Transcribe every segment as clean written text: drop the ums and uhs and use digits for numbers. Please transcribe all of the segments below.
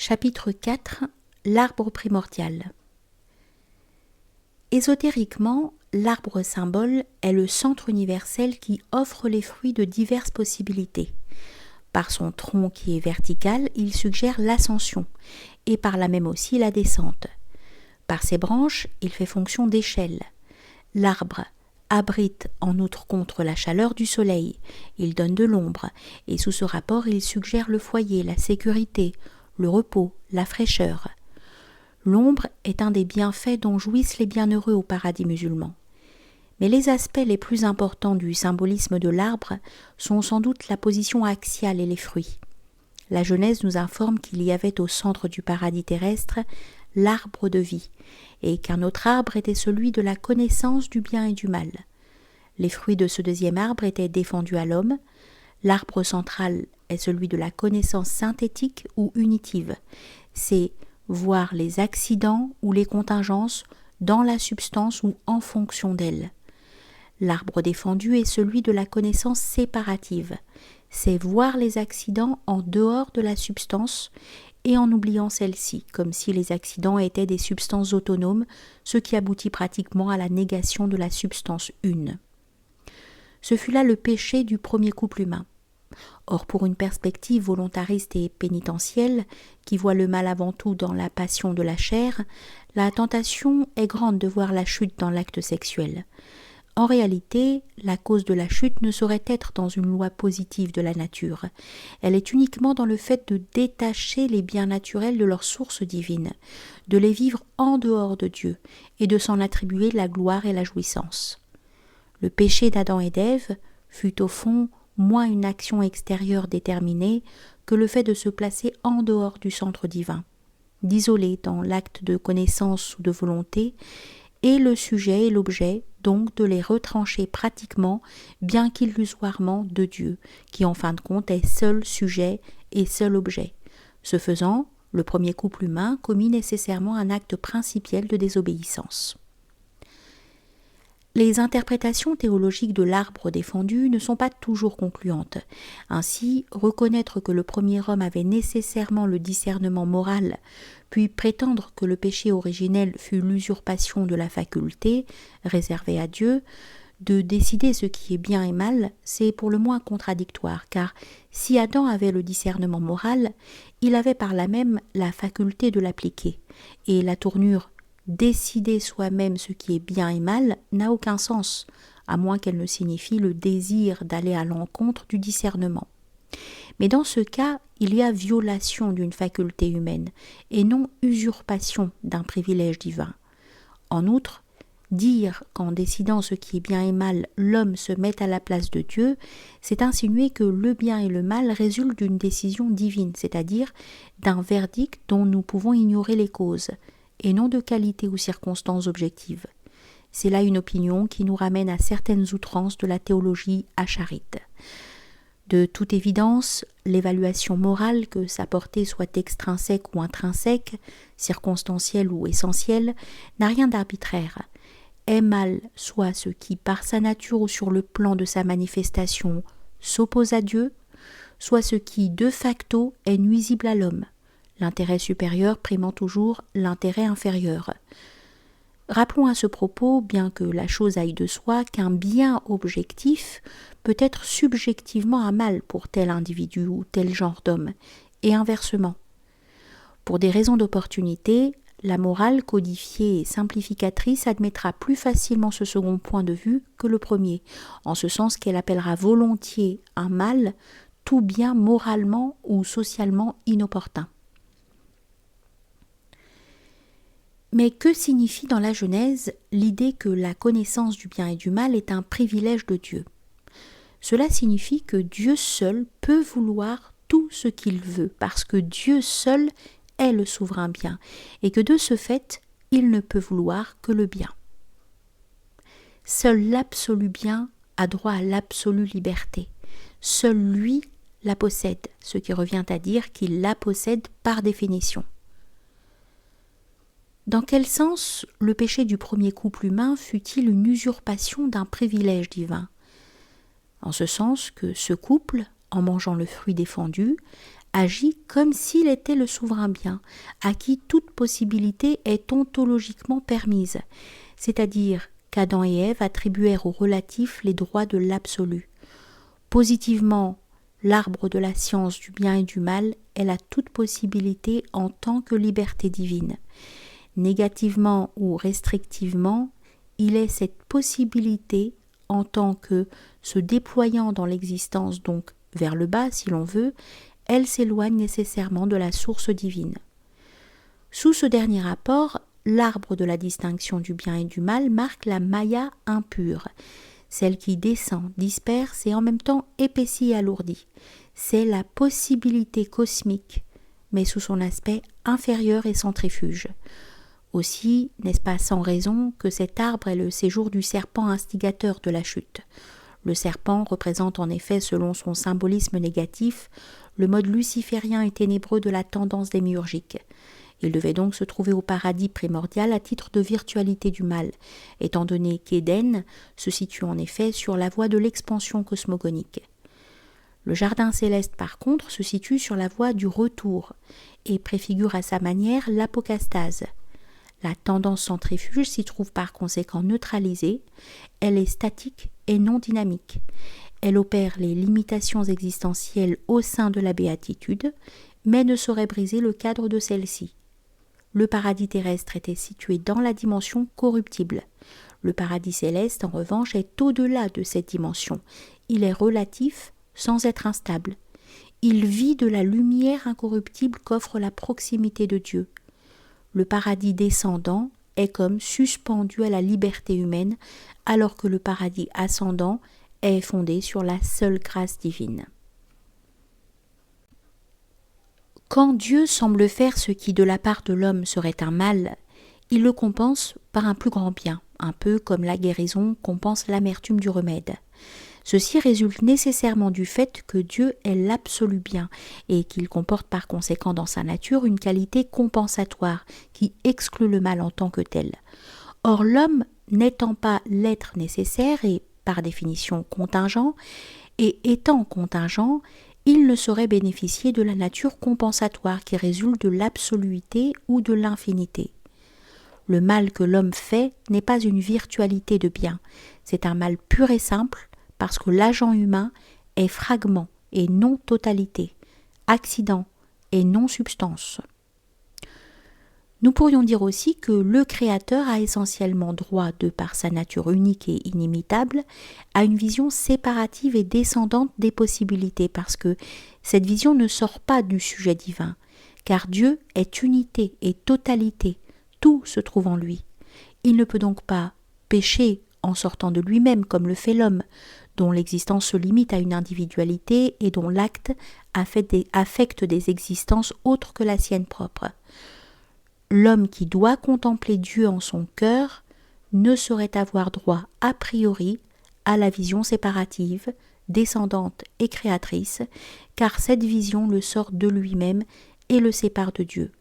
Chapitre 4 – L'arbre primordial. Ésotériquement, l'arbre symbole est le centre universel qui offre les fruits de diverses possibilités. Par son tronc qui est vertical, il suggère l'ascension et par là même aussi la descente. Par ses branches, il fait fonction d'échelle. L'arbre abrite en outre contre la chaleur du soleil, il donne de l'ombre et sous ce rapport il suggère le foyer, la sécurité, le repos, la fraîcheur. L'ombre est un des bienfaits dont jouissent les bienheureux au paradis musulman. Mais les aspects les plus importants du symbolisme de l'arbre sont sans doute la position axiale et les fruits. La Genèse nous informe qu'il y avait au centre du paradis terrestre l'arbre de vie, et qu'un autre arbre était celui de la connaissance du bien et du mal. Les fruits de ce deuxième arbre étaient défendus à l'homme. L'arbre central est celui de la connaissance synthétique ou unitive. C'est voir les accidents ou les contingences dans la substance ou en fonction d'elle. L'arbre défendu est celui de la connaissance séparative. C'est voir les accidents en dehors de la substance et en oubliant celle-ci, comme si les accidents étaient des substances autonomes, ce qui aboutit pratiquement à la négation de la substance une. Ce fut là le péché du premier couple humain. Or, pour une perspective volontariste et pénitentielle, qui voit le mal avant tout dans la passion de la chair, la tentation est grande de voir la chute dans l'acte sexuel. En réalité, la cause de la chute ne saurait être dans une loi positive de la nature. Elle est uniquement dans le fait de détacher les biens naturels de leur source divine, de les vivre en dehors de Dieu et de s'en attribuer la gloire et la jouissance. Le péché d'Adam et d'Ève fut au fond moins une action extérieure déterminée que le fait de se placer en dehors du centre divin, d'isoler dans l'acte de connaissance ou de volonté, et le sujet et l'objet, donc de les retrancher pratiquement, bien qu'illusoirement, de Dieu, qui en fin de compte est seul sujet et seul objet. Ce faisant, le premier couple humain commit nécessairement un acte principiel de désobéissance. Les interprétations théologiques de l'arbre défendu ne sont pas toujours concluantes. Ainsi, reconnaître que le premier homme avait nécessairement le discernement moral, puis prétendre que le péché originel fut l'usurpation de la faculté, réservée à Dieu, de décider ce qui est bien et mal, c'est pour le moins contradictoire, car si Adam avait le discernement moral, il avait par là même la faculté de l'appliquer, et la tournure décider soi-même ce qui est bien et mal n'a aucun sens, à moins qu'elle ne signifie le désir d'aller à l'encontre du discernement. Mais dans ce cas, il y a violation d'une faculté humaine, et non usurpation d'un privilège divin. En outre, dire qu'en décidant ce qui est bien et mal, l'homme se met à la place de Dieu, c'est insinuer que le bien et le mal résultent d'une décision divine, c'est-à-dire d'un verdict dont nous pouvons ignorer les causes, et non de qualité ou circonstances objectives. C'est là une opinion qui nous ramène à certaines outrances de la théologie acharite. De toute évidence, l'évaluation morale, que sa portée soit extrinsèque ou intrinsèque, circonstancielle ou essentielle, n'a rien d'arbitraire. Est mal soit ce qui, par sa nature ou sur le plan de sa manifestation, s'oppose à Dieu, soit ce qui, de facto, est nuisible à l'homme, l'intérêt supérieur primant toujours l'intérêt inférieur. Rappelons à ce propos, bien que la chose aille de soi, qu'un bien objectif peut être subjectivement un mal pour tel individu ou tel genre d'homme, et inversement. Pour des raisons d'opportunité, la morale codifiée et simplificatrice admettra plus facilement ce second point de vue que le premier, en ce sens qu'elle appellera volontiers un mal tout bien moralement ou socialement inopportun. Mais que signifie dans la Genèse l'idée que la connaissance du bien et du mal est un privilège de Dieu ? Cela signifie que Dieu seul peut vouloir tout ce qu'il veut, parce que Dieu seul est le souverain bien, et que de ce fait, il ne peut vouloir que le bien. Seul l'absolu bien a droit à l'absolue liberté. Seul lui la possède, ce qui revient à dire qu'il la possède par définition. Dans quel sens le péché du premier couple humain fut-il une usurpation d'un privilège divin ? En ce sens que ce couple, en mangeant le fruit défendu, agit comme s'il était le souverain bien, à qui toute possibilité est ontologiquement permise, c'est-à-dire qu'Adam et Ève attribuèrent au relatif les droits de l'absolu. Positivement, l'arbre de la science du bien et du mal est la toute possibilité en tant que liberté divine. Négativement ou restrictivement, il est cette possibilité en tant que, se déployant dans l'existence donc vers le bas si l'on veut, elle s'éloigne nécessairement de la source divine. Sous ce dernier rapport, l'arbre de la distinction du bien et du mal marque la maya impure, celle qui descend, disperse et en même temps épaissit et alourdit. C'est la possibilité cosmique, mais sous son aspect inférieur et centrifuge. Aussi, n'est-ce pas sans raison que cet arbre est le séjour du serpent instigateur de la chute. Le serpent représente en effet, selon son symbolisme négatif, le mode luciférien et ténébreux de la tendance démiurgique. Il devait donc se trouver au paradis primordial à titre de virtualité du mal, étant donné qu'Éden se situe en effet sur la voie de l'expansion cosmogonique. Le jardin céleste, par contre, se situe sur la voie du retour et préfigure à sa manière l'apocastase. La tendance centrifuge s'y trouve par conséquent neutralisée, elle est statique et non dynamique. Elle opère les limitations existentielles au sein de la béatitude, mais ne saurait briser le cadre de celle-ci. Le paradis terrestre était situé dans la dimension corruptible. Le paradis céleste, en revanche, est au-delà de cette dimension. Il est relatif sans être instable. Il vit de la lumière incorruptible qu'offre la proximité de Dieu. Le paradis descendant est comme suspendu à la liberté humaine, alors que le paradis ascendant est fondé sur la seule grâce divine. Quand Dieu semble faire ce qui de la part de l'homme serait un mal, il le compense par un plus grand bien, un peu comme la guérison compense l'amertume du remède. Ceci résulte nécessairement du fait que Dieu est l'absolu bien et qu'il comporte par conséquent dans sa nature une qualité compensatoire qui exclut le mal en tant que tel. Or l'homme n'étant pas l'être nécessaire et par définition contingent, et étant contingent, il ne saurait bénéficier de la nature compensatoire qui résulte de l'absoluité ou de l'infinité. Le mal que l'homme fait n'est pas une virtualité de bien, c'est un mal pur et simple, parce que l'agent humain est fragment et non totalité, accident et non substance. Nous pourrions dire aussi que le Créateur a essentiellement droit, de par sa nature unique et inimitable, à une vision séparative et descendante des possibilités, parce que cette vision ne sort pas du sujet divin, car Dieu est unité et totalité, tout se trouve en lui. Il ne peut donc pas pécher en sortant de lui-même comme le fait l'homme, dont l'existence se limite à une individualité et dont l'acte affecte des existences autres que la sienne propre. L'homme qui doit contempler Dieu en son cœur ne saurait avoir droit a priori à la vision séparative, descendante et créatrice, car cette vision le sort de lui-même et le sépare de Dieu.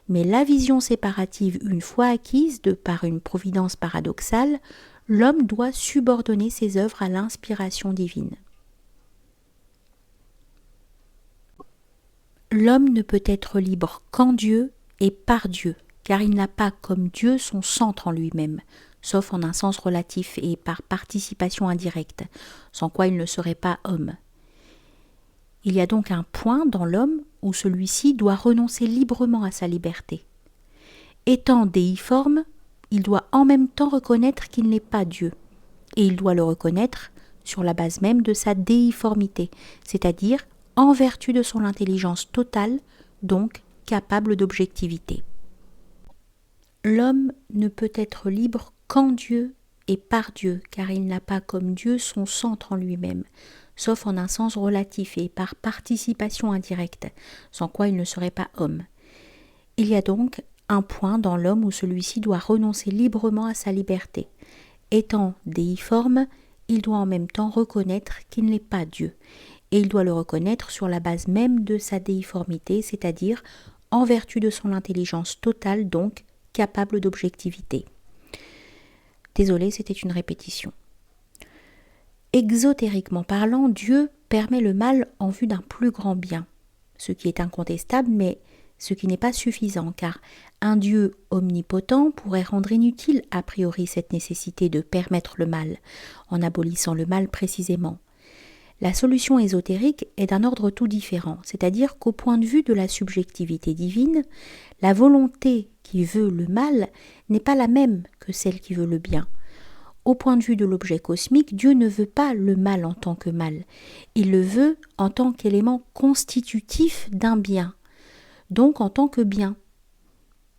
Mais la vision séparative, une fois acquise de par une providence paradoxale, l'homme doit subordonner ses œuvres à l'inspiration divine. L'homme ne peut être libre qu'en Dieu et par Dieu, car il n'a pas comme Dieu son centre en lui-même, sauf en un sens relatif et par participation indirecte, sans quoi il ne serait pas homme. Il y a donc un point dans l'homme où celui-ci doit renoncer librement à sa liberté. Étant déiforme, il doit en même temps reconnaître qu'il n'est pas Dieu, et il doit le reconnaître sur la base même de sa déiformité, c'est-à-dire en vertu de son intelligence totale, donc capable d'objectivité. L'homme ne peut être libre qu'en Dieu et par Dieu, car il n'a pas comme Dieu son centre en lui-même, sauf en un sens relatif et par participation indirecte, sans quoi il ne serait pas homme. Il y a donc un point dans l'homme où celui-ci doit renoncer librement à sa liberté. Étant déiforme, il doit en même temps reconnaître qu'il n'est pas Dieu, et il doit le reconnaître sur la base même de sa déiformité, c'est-à-dire en vertu de son intelligence totale, donc capable d'objectivité. Désolé, c'était une répétition. Exotériquement parlant, Dieu permet le mal en vue d'un plus grand bien. ce qui est incontestable, mais ce qui n'est pas suffisant, car un Dieu omnipotent pourrait rendre inutile a priori cette nécessité de permettre le mal, en abolissant le mal précisément. La solution ésotérique est d'un ordre tout différent, c'est-à-dire qu'au point de vue de la subjectivité divine, la volonté qui veut le mal n'est pas la même que celle qui veut le bien. Au point de vue de l'objet cosmique, Dieu ne veut pas le mal en tant que mal, il le veut en tant qu'élément constitutif d'un bien, donc en tant que bien.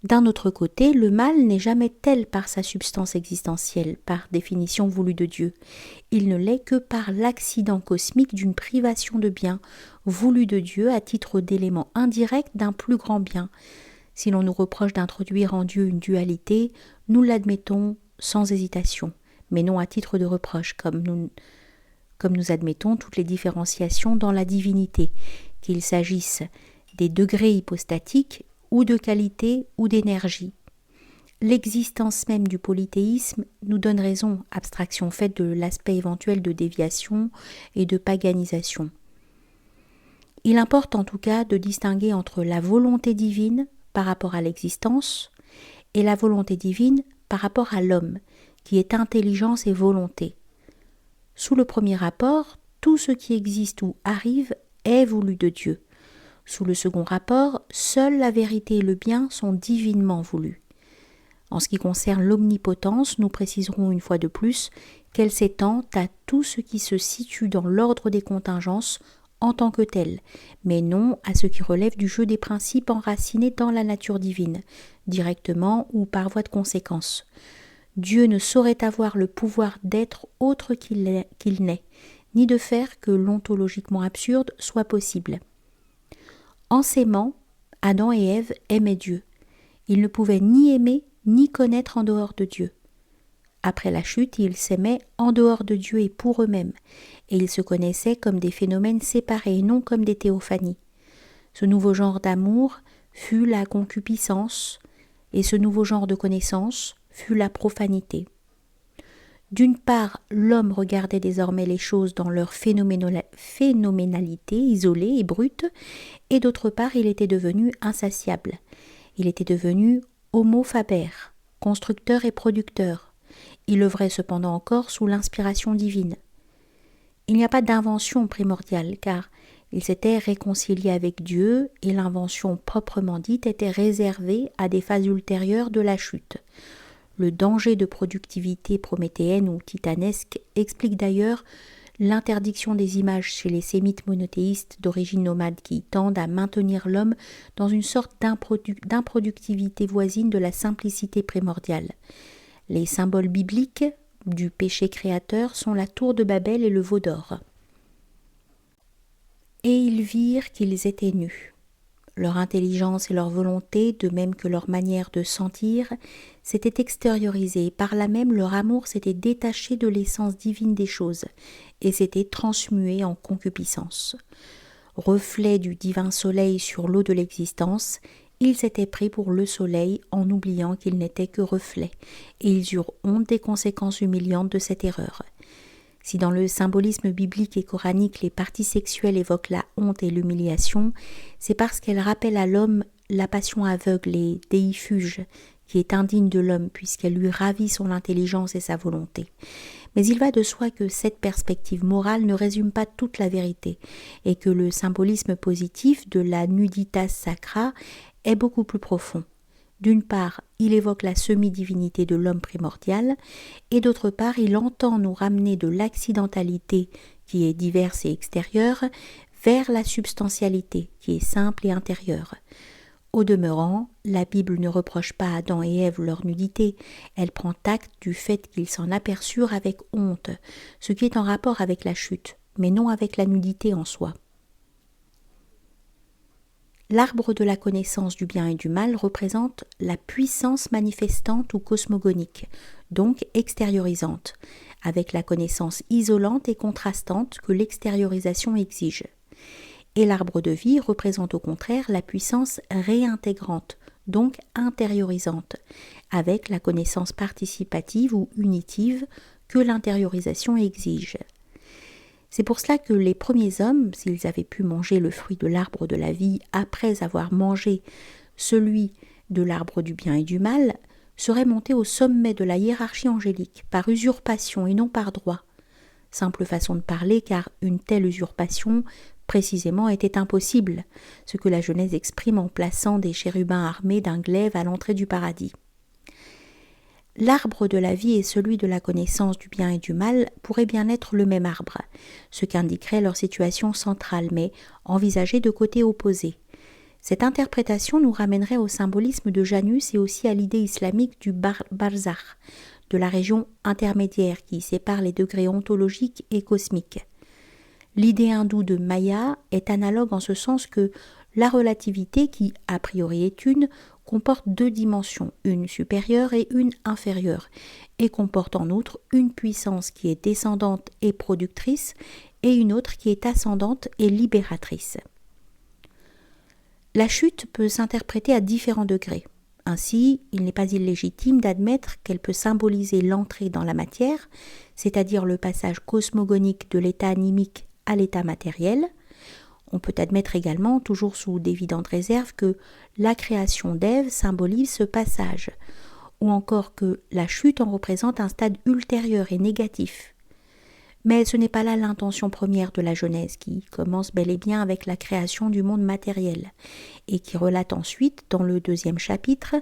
D'un autre côté, le mal n'est jamais tel par sa substance existentielle, par définition voulue de Dieu. Il ne l'est que par l'accident cosmique d'une privation de bien, voulue de Dieu à titre d'élément indirect d'un plus grand bien. Si l'on nous reproche d'introduire en Dieu une dualité, nous l'admettons sans hésitation, mais non à titre de reproche, comme nous admettons toutes les différenciations dans la divinité, qu'il s'agisse des degrés hypostatiques ou de qualité ou d'énergie. L'existence même du polythéisme nous donne raison, abstraction faite de l'aspect éventuel de déviation et de paganisation. Il importe en tout cas de distinguer entre la volonté divine par rapport à l'existence et la volonté divine par rapport à l'homme, qui est intelligence et volonté. Sous le premier rapport, tout ce qui existe ou arrive est voulu de Dieu. Sous le second rapport, seule la vérité et le bien sont divinement voulus. En ce qui concerne l'omnipotence, nous préciserons une fois de plus qu'elle s'étend à tout ce qui se situe dans l'ordre des contingences en tant que tel, mais non à ce qui relève du jeu des principes enracinés dans la nature divine, directement ou par voie de conséquence. Dieu ne saurait avoir le pouvoir d'être autre qu'il n'est, ni de faire que l'ontologiquement absurde soit possible. En s'aimant, Adam et Ève aimaient Dieu. Ils ne pouvaient ni aimer ni connaître en dehors de Dieu. Après la chute, ils s'aimaient en dehors de Dieu et pour eux-mêmes, et ils se connaissaient comme des phénomènes séparés et non comme des théophanies. Ce nouveau genre d'amour fut la concupiscence, et ce nouveau genre de connaissance fut la profanité. D'une part, l'homme regardait désormais les choses dans leur phénoménalité isolée et brute, et d'autre part, il était devenu insatiable. Il était devenu homo faber, constructeur et producteur. Il œuvrait cependant encore sous l'inspiration divine. Il n'y a pas d'invention primordiale, car il s'était réconcilié avec Dieu, et l'invention proprement dite était réservée à des phases ultérieures de la chute. Le danger de productivité prométhéenne ou titanesque explique d'ailleurs l'interdiction des images chez les sémites monothéistes d'origine nomade qui tendent à maintenir l'homme dans une sorte d'improductivité voisine de la simplicité primordiale. Les symboles bibliques du péché créateur sont la tour de Babel et le veau d'or. Et ils virent qu'ils étaient nus. Leur intelligence et leur volonté, de même que leur manière de sentir, s'étaient extériorisées, et par là même leur amour s'était détaché de l'essence divine des choses, et s'était transmué en concupiscence. Reflet du divin soleil sur l'eau de l'existence, ils s'étaient pris pour le soleil en oubliant qu'ils n'étaient que reflets, et ils eurent honte des conséquences humiliantes de cette erreur. Si dans le symbolisme biblique et coranique les parties sexuelles évoquent la honte et l'humiliation, c'est parce qu'elles rappellent à l'homme la passion aveugle et déifuge qui est indigne de l'homme puisqu'elle lui ravit son intelligence et sa volonté. Mais il va de soi que cette perspective morale ne résume pas toute la vérité et que le symbolisme positif de la nuditas sacra est beaucoup plus profond. D'une part, il évoque la semi-divinité de l'homme primordial, et d'autre part, il entend nous ramener de l'accidentalité, qui est diverse et extérieure, vers la substantialité, qui est simple et intérieure. Au demeurant, la Bible ne reproche pas à Adam et Ève leur nudité, elle prend acte du fait qu'ils s'en aperçurent avec honte, ce qui est en rapport avec la chute, mais non avec la nudité en soi. L'arbre de la connaissance du bien et du mal représente la puissance manifestante ou cosmogonique, donc extériorisante, avec la connaissance isolante et contrastante que l'extériorisation exige. Et l'arbre de vie représente au contraire la puissance réintégrante, donc intériorisante, avec la connaissance participative ou unitive que l'intériorisation exige. C'est pour cela que les premiers hommes, s'ils avaient pu manger le fruit de l'arbre de la vie après avoir mangé celui de l'arbre du bien et du mal, seraient montés au sommet de la hiérarchie angélique, par usurpation et non par droit. Simple façon de parler, car une telle usurpation, précisément, était impossible, ce que la Genèse exprime en plaçant des chérubins armés d'un glaive à l'entrée du paradis. L'arbre de la vie et celui de la connaissance du bien et du mal pourraient bien être le même arbre, ce qu'indiquerait leur situation centrale, mais envisagée de côtés opposés. Cette interprétation nous ramènerait au symbolisme de Janus et aussi à l'idée islamique du barzakh, de la région intermédiaire qui sépare les degrés ontologiques et cosmiques. L'idée hindoue de Maya est analogue en ce sens que la relativité, qui a priori est une, comporte deux dimensions, une supérieure et une inférieure, et comporte en outre une puissance qui est descendante et productrice et une autre qui est ascendante et libératrice. La chute peut s'interpréter à différents degrés. Ainsi, il n'est pas illégitime d'admettre qu'elle peut symboliser l'entrée dans la matière, c'est-à-dire le passage cosmogonique de l'état animique à l'état matériel. On peut admettre également, toujours sous d'évidentes réserves, que la création d'Ève symbolise ce passage, ou encore que la chute en représente un stade ultérieur et négatif. Mais ce n'est pas là l'intention première de la Genèse, qui commence bel et bien avec la création du monde matériel, et qui relate ensuite, dans le 2e chapitre,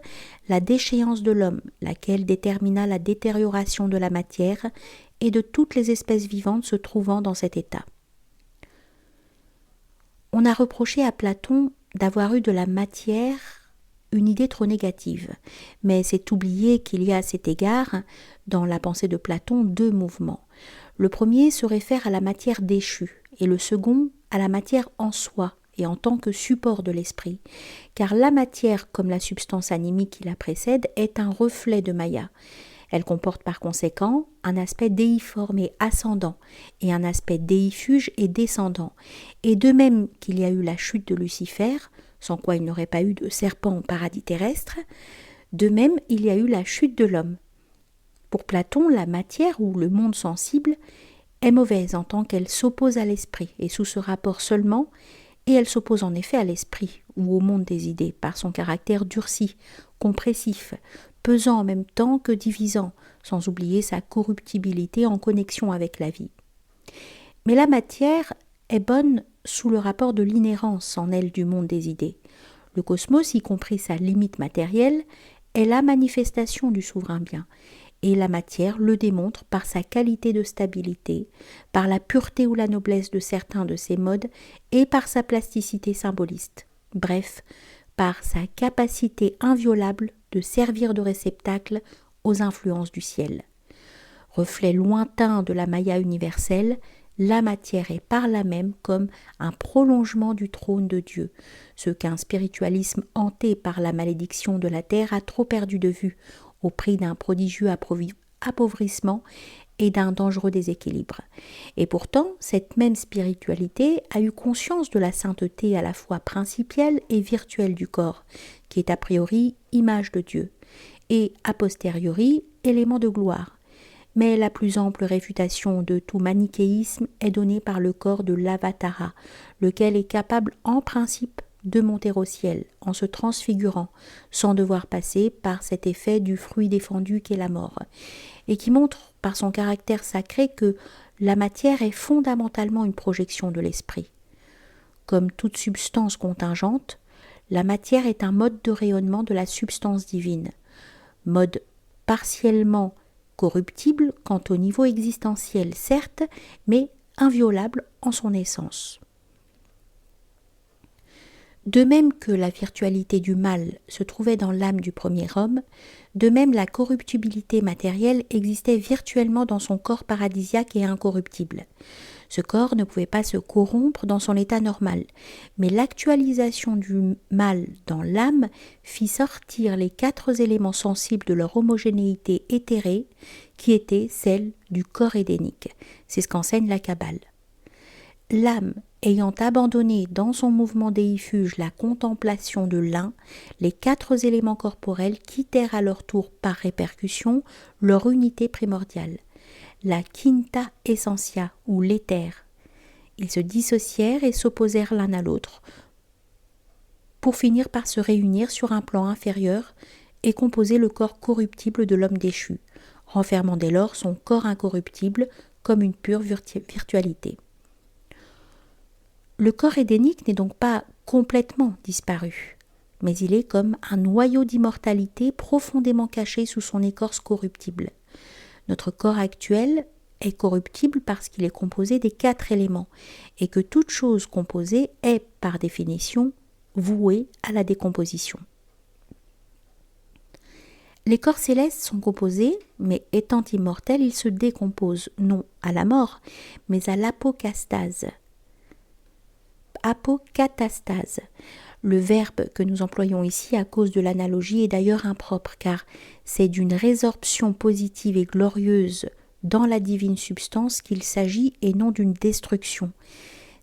la déchéance de l'homme, laquelle détermina la détérioration de la matière et de toutes les espèces vivantes se trouvant dans cet état. On a reproché à Platon d'avoir eu de la matière une idée trop négative, mais c'est oublier qu'il y a à cet égard, dans la pensée de Platon, deux mouvements. Le premier se réfère à la matière déchue, et le second à la matière en soi et en tant que support de l'esprit, car la matière, comme la substance animique qui la précède, est un reflet de Maya. Elle comporte par conséquent un aspect déiforme et ascendant, et un aspect déifuge et descendant. Et de même qu'il y a eu la chute de Lucifer, sans quoi il n'aurait pas eu de serpent au paradis terrestre, de même il y a eu la chute de l'homme. Pour Platon, la matière ou le monde sensible est mauvaise en tant qu'elle s'oppose à l'esprit, et sous ce rapport seulement, et elle s'oppose en effet à l'esprit ou au monde des idées par son caractère durci, compressif, pesant en même temps que divisant, sans oublier sa corruptibilité en connexion avec la vie. Mais la matière est bonne sous le rapport de l'inhérence en elle du monde des idées. Le cosmos, y compris sa limite matérielle, est la manifestation du souverain bien, et la matière le démontre par sa qualité de stabilité, par la pureté ou la noblesse de certains de ses modes et par sa plasticité symboliste. Bref, par sa capacité inviolable de servir de réceptacle aux influences du ciel. Reflet lointain de la Maya universelle, la matière est par là même comme un prolongement du trône de Dieu, ce qu'un spiritualisme hanté par la malédiction de la terre a trop perdu de vue, au prix d'un prodigieux appauvrissement et d'un dangereux déséquilibre. Et pourtant, cette même spiritualité a eu conscience de la sainteté à la fois principielle et virtuelle du corps, qui est a priori image de Dieu, et a posteriori élément de gloire. Mais la plus ample réfutation de tout manichéisme est donnée par le corps de l'Avatara, lequel est capable en principe de monter au ciel en se transfigurant, sans devoir passer par cet effet du fruit défendu qu'est la mort, et qui montre par son caractère sacré que la matière est fondamentalement une projection de l'esprit. Comme toute substance contingente, la matière est un mode de rayonnement de la substance divine, mode partiellement corruptible quant au niveau existentiel certes, mais inviolable en son essence. De même que la virtualité du mal se trouvait dans l'âme du premier homme, de même la corruptibilité matérielle existait virtuellement dans son corps paradisiaque et incorruptible. Ce corps ne pouvait pas se corrompre dans son état normal, mais l'actualisation du mal dans l'âme fit sortir les 4 éléments sensibles de leur homogénéité éthérée, qui était celle du corps édénique. C'est ce qu'enseigne la Kabbale. L'âme ayant abandonné dans son mouvement déifuge la contemplation de l'un, les 4 éléments corporels quittèrent à leur tour par répercussion leur unité primordiale, la quinta essentia ou l'éther, Ils se dissocièrent et s'opposèrent l'un à l'autre, pour finir par se réunir sur un plan inférieur et composer le corps corruptible de l'homme déchu, renfermant dès lors son corps incorruptible comme une pure virtualité. Le corps édénique n'est donc pas complètement disparu, mais il est comme un noyau d'immortalité profondément caché sous son écorce corruptible. Notre corps actuel est corruptible parce qu'il est composé des 4 éléments, et que toute chose composée est, par définition, vouée à la décomposition. Les corps célestes sont composés, mais étant immortels, ils se décomposent, non à la mort, mais à l'apocastase. Apocatastase. Le verbe que nous employons ici à cause de l'analogie est d'ailleurs impropre, car c'est d'une résorption positive et glorieuse dans la divine substance qu'il s'agit et non d'une destruction.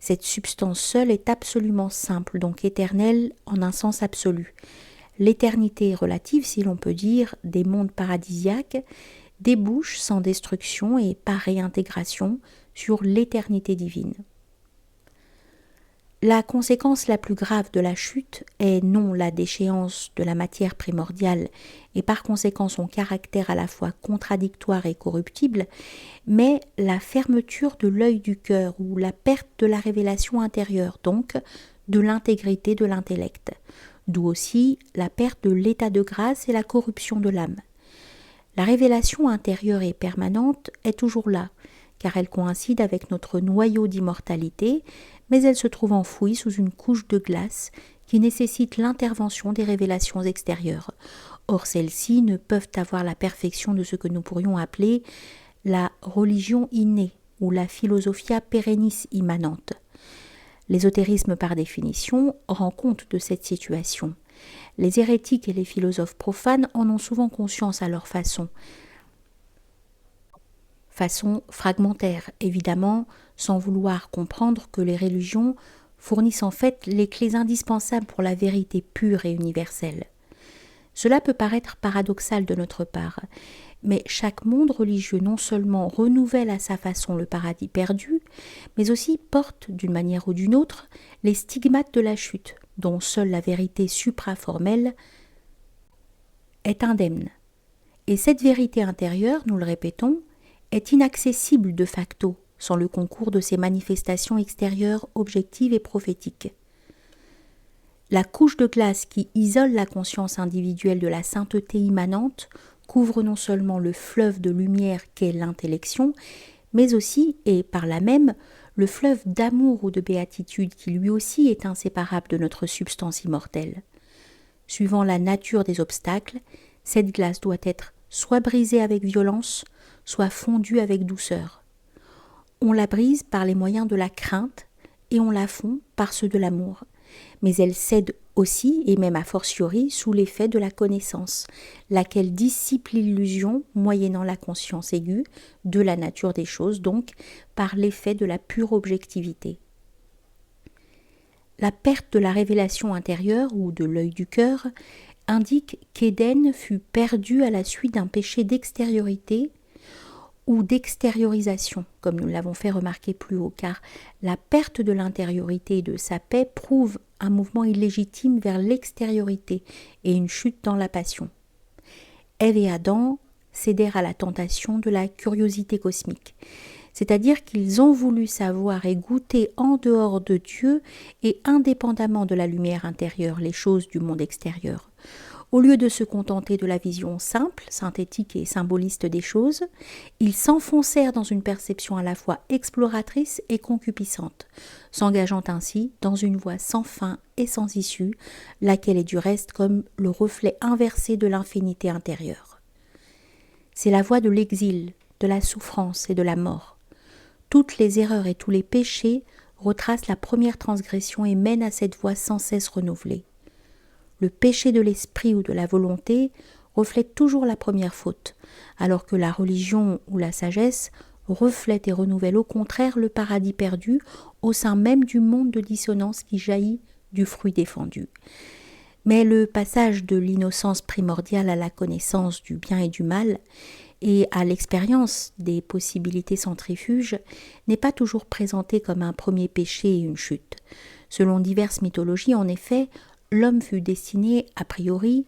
Cette substance seule est absolument simple, donc éternelle en un sens absolu. L'éternité relative, si l'on peut dire, des mondes paradisiaques débouche sans destruction et par réintégration sur l'éternité divine. La conséquence la plus grave de la chute est non la déchéance de la matière primordiale et par conséquent son caractère à la fois contradictoire et corruptible, mais la fermeture de l'œil du cœur ou la perte de la révélation intérieure, donc de l'intégrité de l'intellect, d'où aussi la perte de l'état de grâce et la corruption de l'âme. La révélation intérieure et permanente est toujours là, car elle coïncide avec notre noyau d'immortalité, mais elle se trouve enfouie sous une couche de glace qui nécessite l'intervention des révélations extérieures. Or, celles-ci ne peuvent avoir la perfection de ce que nous pourrions appeler la religion innée ou la philosophia perennis immanente. L'ésotérisme, par définition, rend compte de cette situation. Les hérétiques et les philosophes profanes en ont souvent conscience à leur façon fragmentaire, évidemment, sans vouloir comprendre que les religions fournissent en fait les clés indispensables pour la vérité pure et universelle. Cela peut paraître paradoxal de notre part, mais chaque monde religieux non seulement renouvelle à sa façon le paradis perdu, mais aussi porte, d'une manière ou d'une autre, les stigmates de la chute, dont seule la vérité supraformelle est indemne. Et cette vérité intérieure, nous le répétons, est inaccessible de facto sans le concours de ces manifestations extérieures objectives et prophétiques. La couche de glace qui isole la conscience individuelle de la sainteté immanente couvre non seulement le fleuve de lumière qu'est l'intellection, mais aussi, et par là même, le fleuve d'amour ou de béatitude qui lui aussi est inséparable de notre substance immortelle. Suivant la nature des obstacles, cette glace doit être soit brisée avec violence, soit fondue avec douceur. On la brise par les moyens de la crainte et on la fond par ceux de l'amour. Mais elle cède aussi, et même a fortiori, sous l'effet de la connaissance, laquelle dissipe l'illusion moyennant la conscience aiguë de la nature des choses, donc par l'effet de la pure objectivité. La perte de la révélation intérieure ou de l'œil du cœur indique qu'Éden fut perdu à la suite d'un péché d'extériorité ou d'extériorisation, comme nous l'avons fait remarquer plus haut, car la perte de l'intériorité et de sa paix prouve un mouvement illégitime vers l'extériorité et une chute dans la passion. Ève et Adam cédèrent à la tentation de la curiosité cosmique, c'est-à-dire qu'ils ont voulu savoir et goûter en dehors de Dieu et indépendamment de la lumière intérieure les choses du monde extérieur. Au lieu de se contenter de la vision simple, synthétique et symboliste des choses, ils s'enfoncèrent dans une perception à la fois exploratrice et concupiscente, s'engageant ainsi dans une voie sans fin et sans issue, laquelle est du reste comme le reflet inversé de l'infinité intérieure. C'est la voie de l'exil, de la souffrance et de la mort. Toutes les erreurs et tous les péchés retracent la première transgression et mènent à cette voie sans cesse renouvelée. Le péché de l'esprit ou de la volonté reflète toujours la première faute, alors que la religion ou la sagesse reflète et renouvelle au contraire le paradis perdu au sein même du monde de dissonance qui jaillit du fruit défendu. Mais le passage de l'innocence primordiale à la connaissance du bien et du mal et à l'expérience des possibilités centrifuges n'est pas toujours présenté comme un premier péché et une chute. Selon diverses mythologies, en effet, l'homme fut destiné, a priori,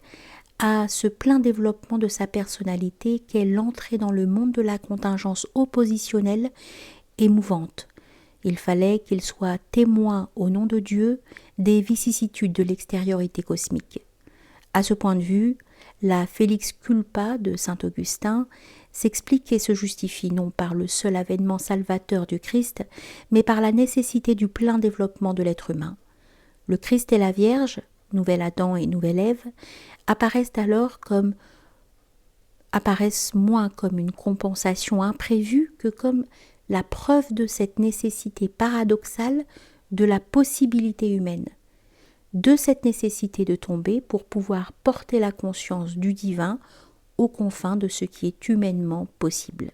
à ce plein développement de sa personnalité qu'est l'entrée dans le monde de la contingence oppositionnelle et mouvante. Il fallait qu'il soit témoin au nom de Dieu des vicissitudes de l'extériorité cosmique. À ce point de vue, la Felix culpa de saint Augustin s'explique et se justifie non par le seul avènement salvateur du Christ, mais par la nécessité du plein développement de l'être humain. Le Christ et la Vierge, nouvel Adam et nouvelle Ève, apparaissent moins comme une compensation imprévue que comme la preuve de cette nécessité paradoxale de la possibilité humaine, de cette nécessité de tomber pour pouvoir porter la conscience du divin aux confins de ce qui est humainement possible.